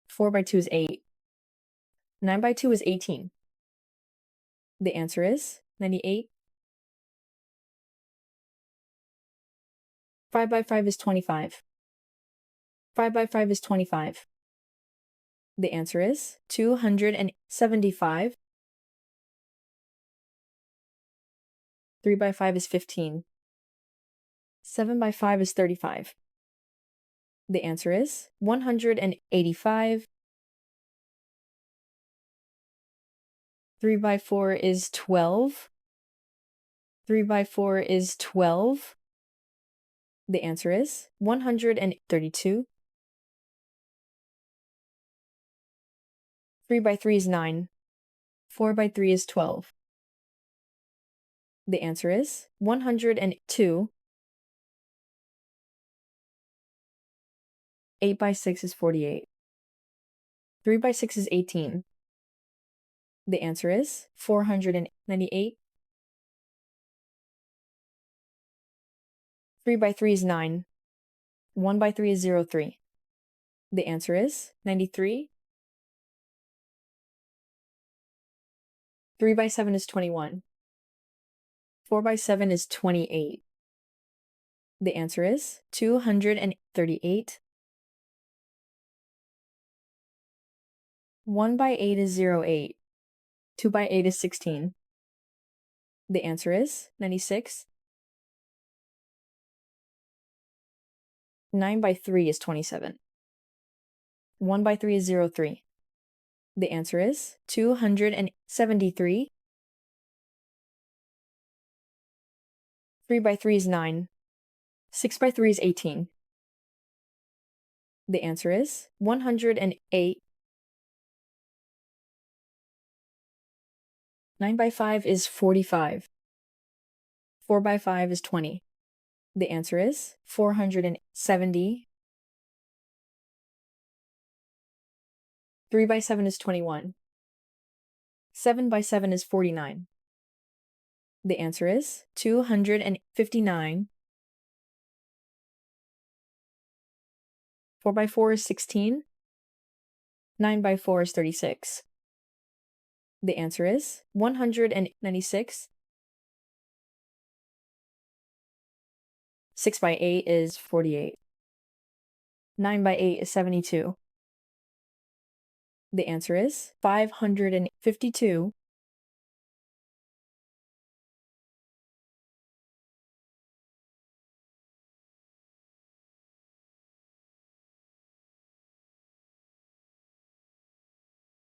4 by 2 is 8. 9 by 2 is 18. The answer is 98. 5 by 5 is 25. 5 by 5 is 25. The answer is 275. 3 by 5 is 15. 7 by 5 is 35. The answer is 185. 3 by 4 is 12. 3 by 4 is 12. The answer is 132. 3 by 3 is 9. 4 by 3 is 12. The answer is 102. 8 by 6 is 48. 3 by 6 is 18. The answer is 498. 3 by 3 is 9. 1 by 3 is 03. The answer is 93. 3 by 7 is 21. 4 by 7 is 28. The answer is 238. 1 by 8 is 08. 2 by 8 is 16. The answer is 96. 9 by 3 is 27. 1 by 3 is 03. The answer is 273. 3 by 3 is 9. 6 by 3 is 18. The answer is 108. 9 by 5 is 45. 4 by 5 is 20. The answer is 470. 3 by 7 is 21. 7 by 7 is 49. The answer is 259. 4 by 4 is 16. 9 by 4 is 36. The answer is 196. 6 by 8 is 48. 9 by 8 is 72. The answer is 552.